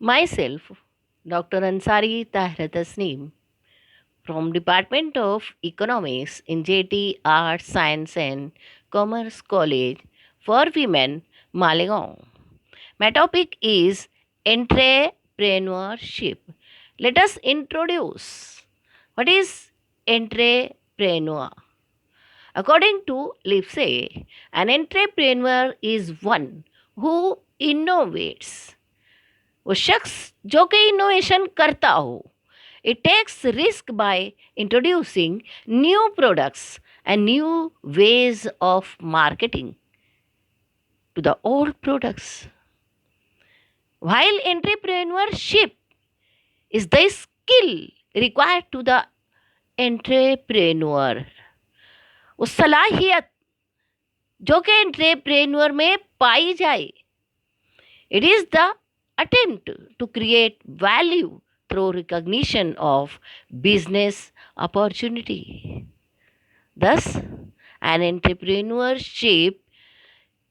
Myself, Dr. Ansari Tahir Tasneem from Department of Economics in JT Arts, Science and Commerce College for Women, Malegaon. My topic is entrepreneurship. Let us introduce what is entrepreneur. According to Lipsey, an entrepreneur is one who innovates. वो शख्स जो कि innovation करता हो. It takes risk by introducing new products and new ways of marketing to the old products. While entrepreneurship is the skill required to the entrepreneur, वो सलाहियत जो कि एंट्रेप्रेन्योर में पाई जाए. It is the attempt to create value through recognition of business opportunity. Thus, an entrepreneurship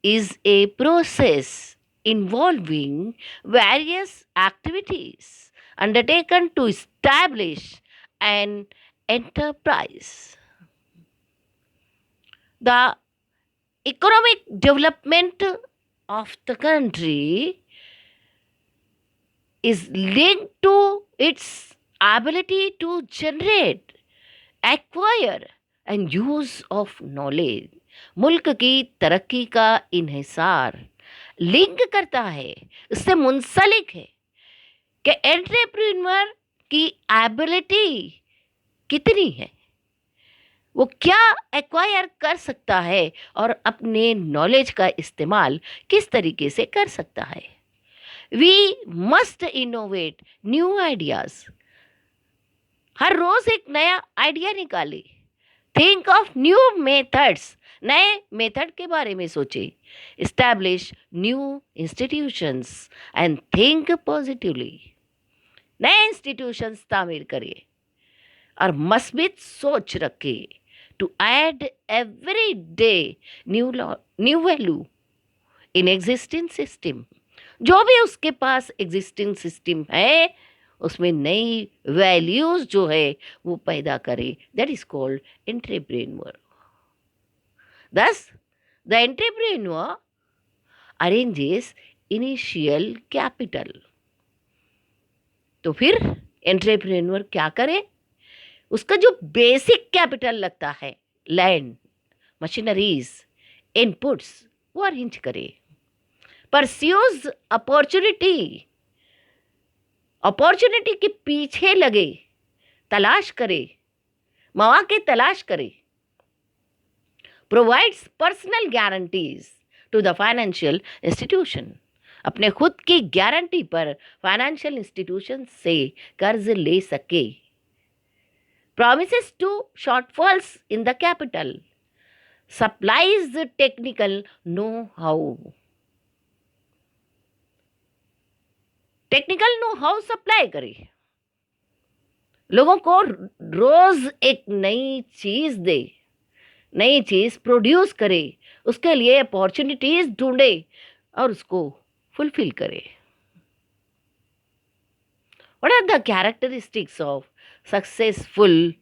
is a process involving various activities undertaken to establish an enterprise. The economic development of the country is linked to its ability to generate, acquire and use of knowledge. मुल्क की तरक्की का इन्हिसार link करता है, इससे मुंसलिक है कि entrepreneur की एबिलिटी कितनी है, वो क्या एक्वायर कर सकता है और अपने नॉलेज का इस्तेमाल किस तरीके से कर सकता है. We must innovate new ideas. हर रोज एक नया आइडिया निकाले. Think of new methods. नए मेथड के बारे में सोचे. Establish new institutions and think positively. नए इंस्टीट्यूशंस तामीर करिए और मस्बित सोच रखिए. To add every day new value in existing system. जो भी उसके पास एग्जिस्टिंग सिस्टम है उसमें नई वैल्यूज जो है वो पैदा करे. That is called entrepreneur. Thus the entrepreneur arranges initial capital. तो फिर एंटरप्रेन्योर क्या करे, उसका जो बेसिक कैपिटल लगता है, लैंड, मशीनरीज, इनपुट्स, वो अरेंज करे. परस्यूज अपॉर्चुनिटी के पीछे लगे, तलाश करे, मौके तलाश करे. Provides personal guarantees to the financial institution. अपने खुद की गारंटी पर फाइनेंशियल इंस्टीट्यूशन से कर्ज ले सके. Promises to shortfalls in the capital. Supplies technical know how. Technical know how supply करे, लोगों को रोज एक नई चीज दे, नई चीज प्रोड्यूस करे, उसके लिए अपॉर्चुनिटीज ढूंढे और उसको फुलफिल करे. What are the characteristics of successful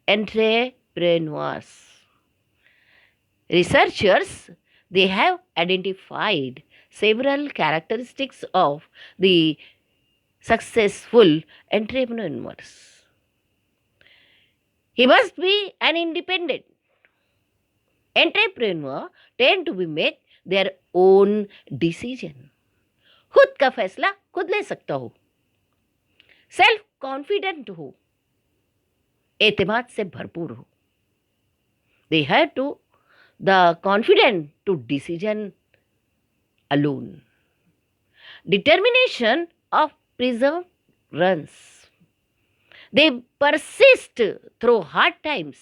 entrepreneurs? Researchers, they have identified several characteristics of the successful entrepreneurs. He must be an independent. Entrepreneur tend to be make their own decision. खुद का फैसला खुद ले सकता हो. Self confident हो, एतमाद से भरपूर हो. They have to the confident to decision alone. Determination of perseverance. They persist through hard times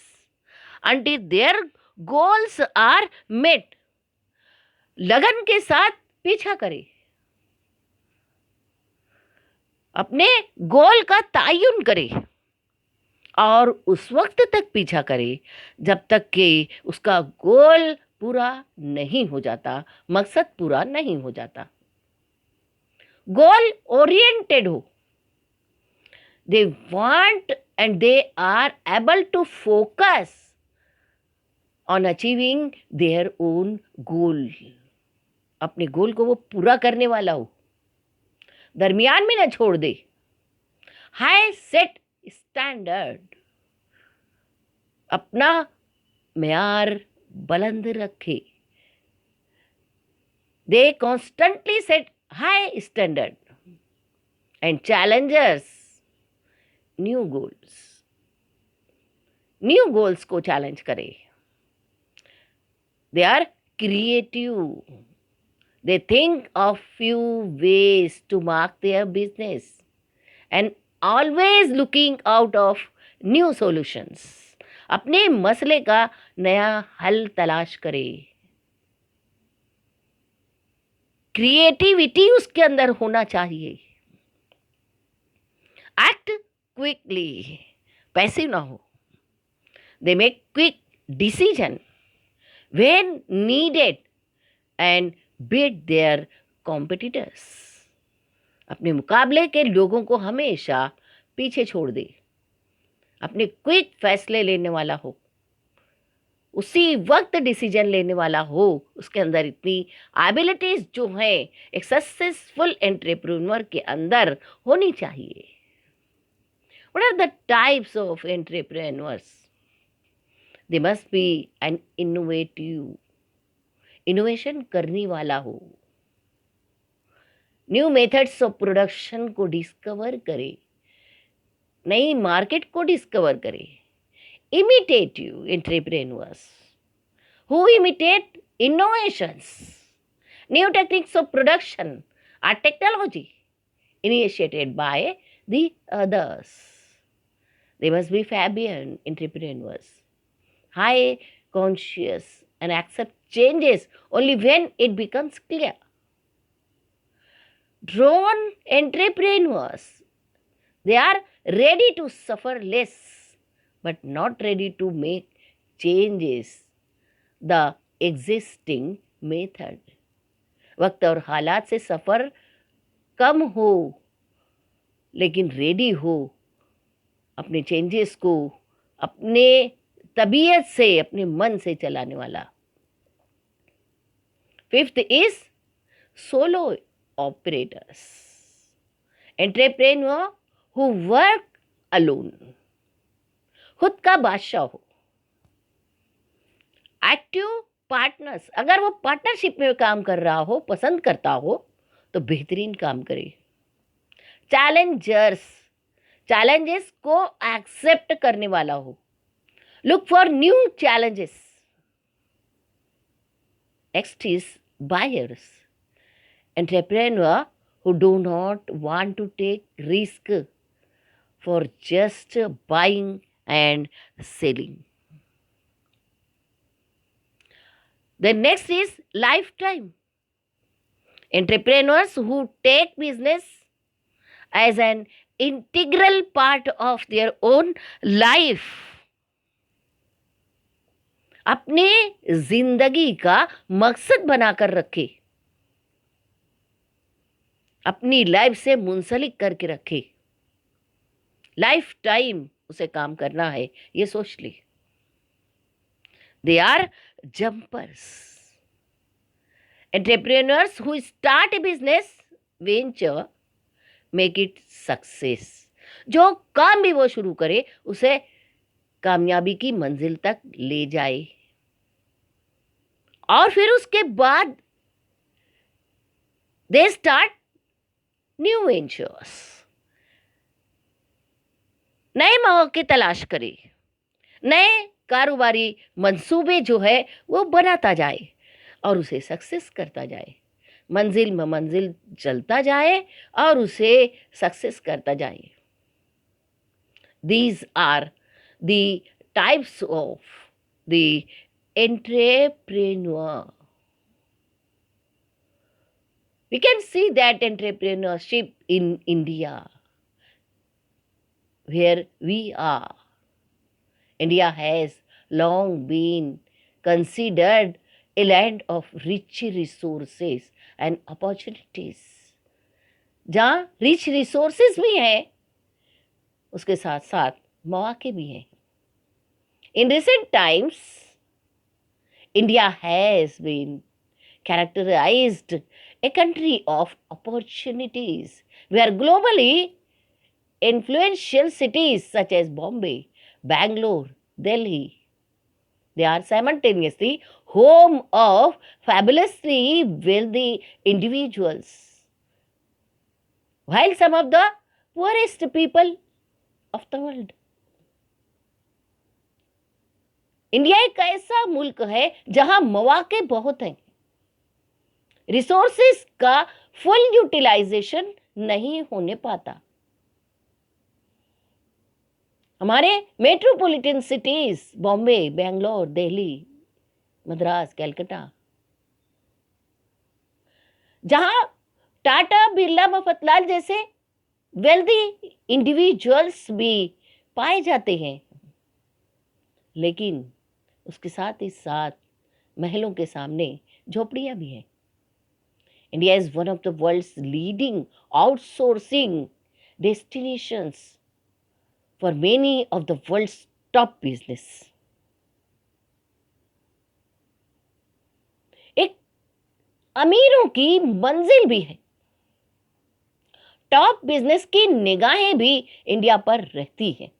until their goals are met. लगन के साथ पीछा करे, अपने गोल का तायुन करे और उस वक्त तक पीछा करे जब तक कि उसका गोल पूरा नहीं हो जाता, मकसद पूरा नहीं हो जाता. गोल ओरिएंटेड हो. They want and they are able to focus on achieving their own goal. अपने गोल को वो पूरा करने वाला हो, दरमियान में ना छोड़ दे. हाई सेट स्टैंडर्ड, अपना म्यार बुलंद रखे. They constantly set high standard and challenges new goals को चैलेंज करे. They are creative. They think of few ways to mark their business and always looking out of new solutions. अपने मसले का नया हल तलाश करे. क्रिएटिविटी उसके अंदर होना चाहिए. एक्ट क्विकली, पैसिव ना हो. They make quick decision when needed and beat their competitors. अपने मुकाबले के लोगों को हमेशा पीछे छोड़ दे. अपने क्विक फैसले लेने वाला हो, उसी वक्त डिसीजन लेने वाला हो. उसके अंदर इतनी एबिलिटीज जो हैं एक सक्सेसफुल एंटरप्रेन्योर के अंदर होनी चाहिए. What are the types of entrepreneurs? They must be an innovative. Innovation करने वाला हो. न्यू मेथड्स ऑफ प्रोडक्शन को डिस्कवर करे, नई मार्केट को डिस्कवर करे. Imitative entrepreneurs who imitate innovations, new techniques of production or technology initiated by the others. They must be Fabian entrepreneurs, high conscious and accept changes only when it becomes clear. Drone entrepreneurs, they are ready to suffer less but not ready to make changes the existing method. वक्त और हालात से सफ़र कम हो लेकिन ready हो अपने changes को अपने तबीयत से, अपने मन से चलाने वाला. Fifth is solo operators, entrepreneur who work alone, खुद का बादशाह हो. एक्टिव पार्टनर्स, अगर वो पार्टनरशिप में काम कर रहा हो, पसंद करता हो तो बेहतरीन काम करे. चैलेंजर्स, चैलेंजेस को एक्सेप्ट करने वाला हो. Look for new challenges. Next is buyers, entrepreneur who do not want to take risk for just buying and selling. The next is lifetime. Entrepreneurs who take business as an integral part of their own life. अपने जिंदगी का मकसद बनाकर रखे, अपनी life से मुंसलिक करके रखे. लाइफ टाइम उसे काम करना है, ये सोच ली. They are jumpers, entrepreneurs who start a business venture make it success. जो काम भी वो शुरू करे उसे कामयाबी की मंजिल तक ले जाए. और फिर उसके बाद दे स्टार्ट न्यू वेंचर्स, नए मौके तलाश करे, नए कारोबारी मंसूबे जो है वो बनाता जाए और उसे सक्सेस करता जाए. मंजिल में मंजिल चलता जाए और उसे सक्सेस करता जाए. These are the types of the entrepreneur. We can see that entrepreneurship in India, where we are. India has long been considered a land of rich resources and opportunities. जहाँ रिच रिसोर्सेज भी हैं, उसके साथ साथ मौके भी हैं। In recent times India has been characterized a country of opportunities, where globally influential cities such as Bombay, Bangalore, Delhi, they are simultaneously home of fabulously wealthy individuals, while some of the poorest people of the world. India एक ऐसा मुल्क है जहां मौके बहुत हैं, resources का full utilisation नहीं होने पाता। हमारे मेट्रोपॉलिटन सिटीज बॉम्बे, बेंगलोर, दिल्ली, मद्रास, कलकत्ता, जहां टाटा, बिरला, मफतलाल जैसे वेल्दी इंडिविजुअल्स भी पाए जाते हैं, लेकिन उसके साथ ही साथ महलों के सामने झोपड़ियां भी हैं। India is one of the world's leading outsourcing destinations for many of the world's top business. एक अमीरों की मंजिल भी है। टॉप बिजनेस की निगाहें भी इंडिया पर रहती हैं।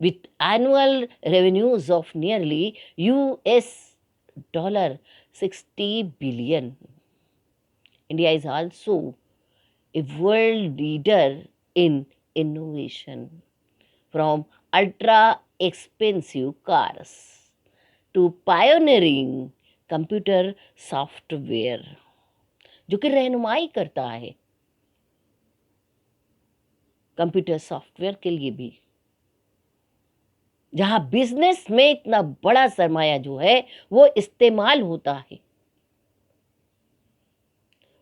With annual revenues of nearly US dollar 60 billion, India is also a world leader in innovation, from ultra expensive cars to pioneering computer software, जो कि रहनुमाई करता है कंप्यूटर सॉफ्टवेयर के लिए भी, जहां बिजनेस में इतना बड़ा सरमाया जो है वो इस्तेमाल होता है।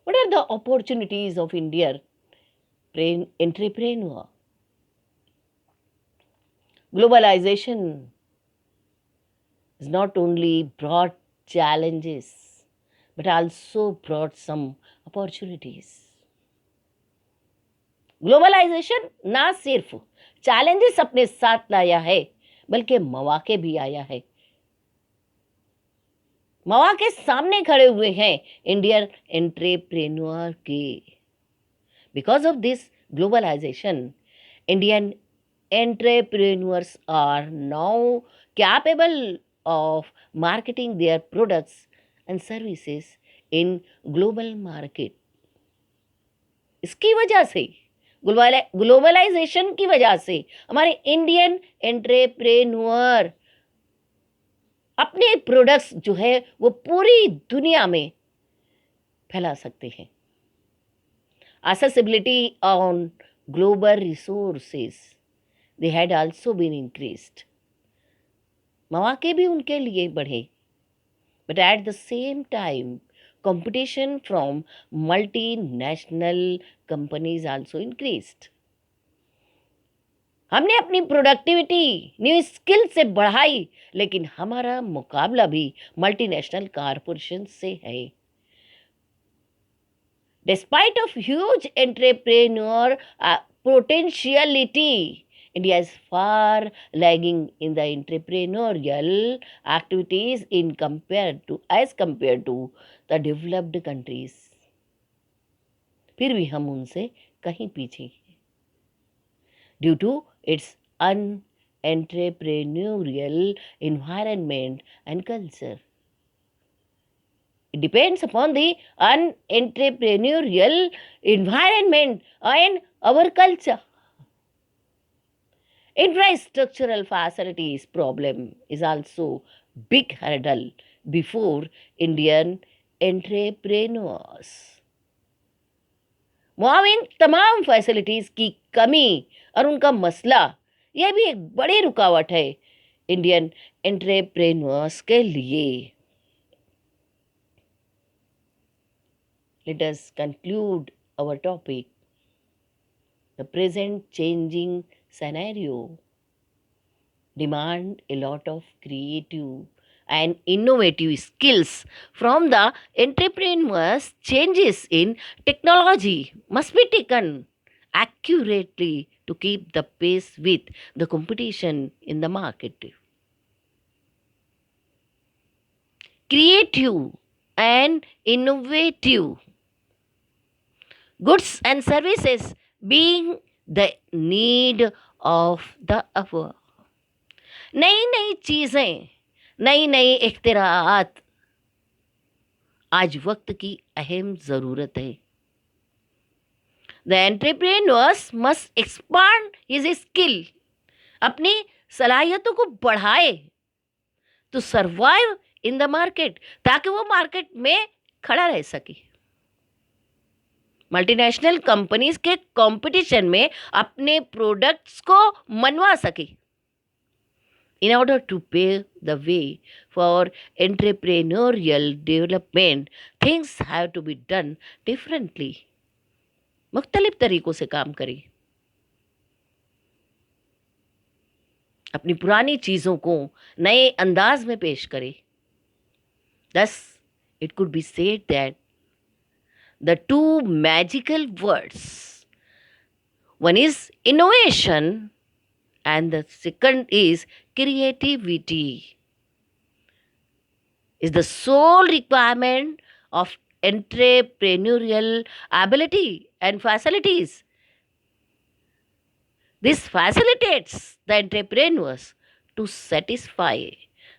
What are the opportunities of Indian entrepreneur? Globalization has not only brought challenges but also brought some opportunities. Globalization ना सिर्फ चैलेंजेस अपने साथ लाया है बल्कि मौके भी आया है। मौके सामने खड़े हुए हैं इंडियन एंटरप्रेन्योर के। Because of this globalization, Indian entrepreneurs are now capable of marketing their products and services in global market. इसकी वजह से, ग्लोबलाइजेशन की वजह से हमारे इंडियन एंटरप्रेन्योर अपने प्रोडक्ट्स जो है वो पूरी दुनिया में फैला सकते हैं। accessibility on global resources, they had also been increased. मौके भी उनके लिए बढ़े, but at the same time competition from multinational companies also increased. हमने अपनी प्रोडक्टिविटी न्यू स्किल से बढ़ाई, लेकिन हमारा मुकाबला भी मल्टीनेशनल कारपोरेशन से है। Despite of huge entrepreneur potentiality, India is far lagging in the entrepreneurial activities as compared to the developed countries. फिर भी हम उनसे कहीं पीछे हैं due to its unentrepreneurial environment and culture. It depends upon the unentrepreneurial environment and our culture. Infrastructural facilities problem is also big hurdle before Indian entrepreneurs. मुआविन तमाम facilities की कमी और उनका मसला, यह भी एक बड़ी रुकावट है इंडियन एंटरप्रेन्योर्स के लिए। Let us conclude our topic. The present changing scenario demand a lot of creative and innovative skills from the entrepreneurs, changes in technology must be taken accurately to keep the pace with the competition in the market. Creative and innovative goods and services being the need of the hour. नई नई चीजें, नई नई इख्तिराआत आज वक्त की अहम जरूरत है. The entrepreneurs must expand his skill, अपनी सलाहियतों को बढ़ाए to survive in the market, ताकि वो मार्केट में खड़ा रह सके, मल्टीनेशनल कंपनीज के कंपटीशन में अपने प्रोडक्ट्स को मनवा सके. In order to pave the way for entrepreneurial development, things have to be done differently. मुख्तलिफ तरीकों से काम करें. अपनी पुरानी चीज़ों को नए अंदाज में पेश करें. Thus, it could be said that the two magical words, one is innovation and the second is creativity, is the sole requirement of entrepreneurial ability and facilities. This facilitates the entrepreneurs to satisfy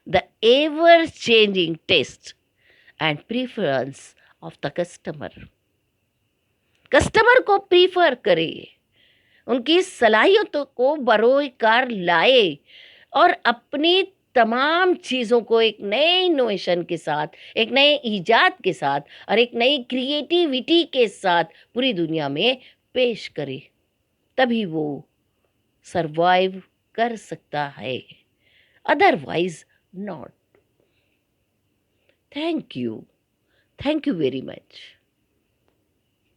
the ever changing taste and preference of the customer. Customer को prefer करे, उनकी सलाहियतों को बरोकार लाए और अपनी तमाम चीज़ों को एक नए इनोवेशन के साथ, एक नए ईजाद के साथ और एक नई क्रिएटिविटी के साथ पूरी दुनिया में पेश करे. तभी वो सरवाइव कर सकता है, otherwise not. Thank you very much.